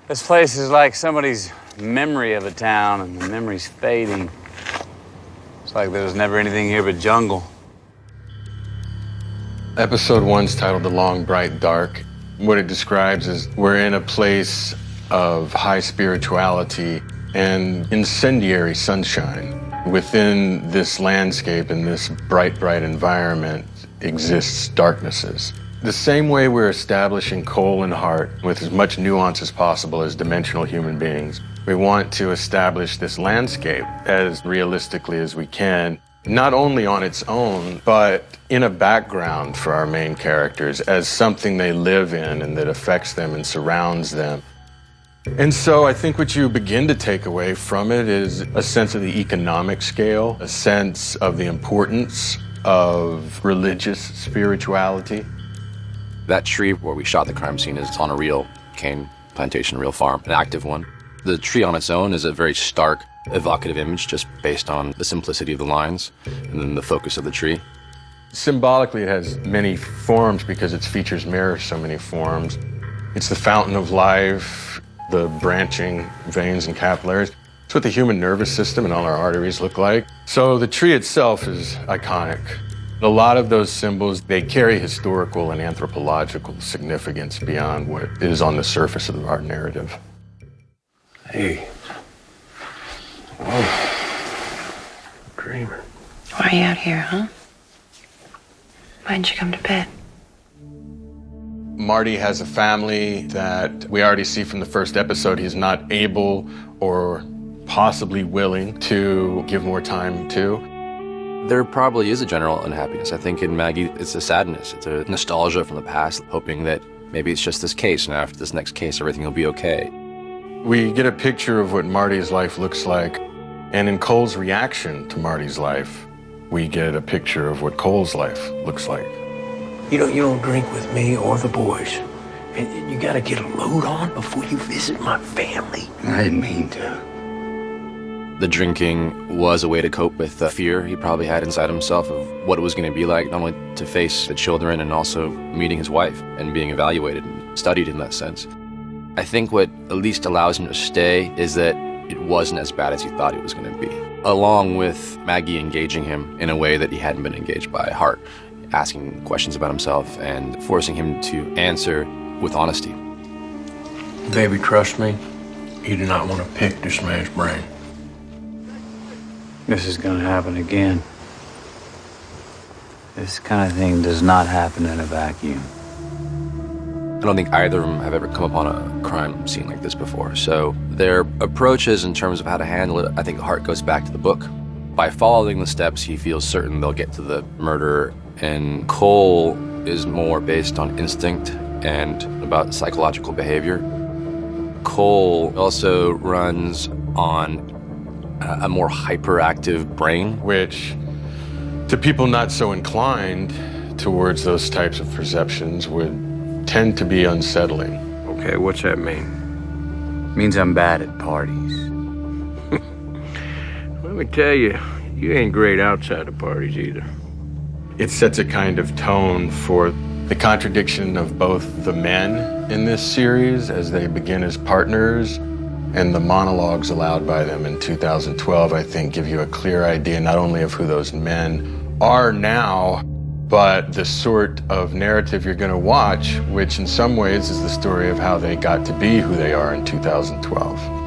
This place is like somebody's memory of a town, and the memory's fading. It's like there's never anything here but jungle. Episode 1's titled The Long, Bright, Dark. What it describes is we're in a place of high spirituality and incendiary sunshine. Within this landscape and this bright, bright environment exists darknesses. The same way we're establishing Cole and Hart with as much nuance as possible as dimensional human beings, we want to establish this landscape as realistically as we can, not only on its own, but in a background for our main characters as something they live in and that affects them and surrounds them. And so I think what you begin to take away from it is a sense of the economic scale, a sense of the importance of religious spirituality. That tree where we shot the crime scene is on a real cane plantation, real farm, an active one. The tree on its own is a very stark, evocative image just based on the simplicity of the lines and then the focus of the tree. Symbolically, it has many forms because its features mirror so many forms. It's the fountain of life, the branching veins and capillaries. It's what the human nervous system and all our arteries look like. So the tree itself is iconic. A lot of those symbols, they carry historical and anthropological significance beyond what is on the surface of our narrative. Hey. Whoa. Dreamer. Why are you out here, huh? Why didn't you come to bed? Marty has a family that we already see from the first episode he's not able or possibly willing to give more time to. There probably is a general unhappiness. I think in Maggie, it's a sadness. It's a nostalgia from the past, hoping that maybe it's just this case, and after this next case, everything will be okay. We get a picture of what Marty's life looks like, and in Cole's reaction to Marty's life, we get a picture of what Cole's life looks like. You don't drink with me or the boys. And you gotta get a load on before you visit my family. I didn't mean to. The drinking was a way to cope with the fear he probably had inside himself of what it was going to be like, not only to face the children and also meeting his wife and being evaluated and studied in that sense. I think what at least allows him to stay is that it wasn't as bad as he thought it was going to be, along with Maggie engaging him in a way that he hadn't been engaged by Hart, asking questions about himself and forcing him to answer with honesty. Baby, trust me, you do not want to pick this man's brain. This is gonna happen again. This kind of thing does not happen in a vacuum. I don't think either of them have ever come upon a crime scene like this before, so their approaches in terms of how to handle it, I think Hart goes back to the book. By following the steps, he feels certain they'll get to the murderer, and Cole is more based on instinct and about psychological behavior. Cole also runs on a more hyperactive brain. Which, to people not so inclined towards those types of perceptions, would tend to be unsettling. Okay, what's that mean? It means I'm bad at parties. Let me tell you, you ain't great outside of parties either. It sets a kind of tone for the contradiction of both the men in this series as they begin as partners and the monologues allowed by them in 2012, I think, give you a clear idea not only of who those men are now, but the sort of narrative you're going to watch, which in some ways is the story of how they got to be who they are in 2012.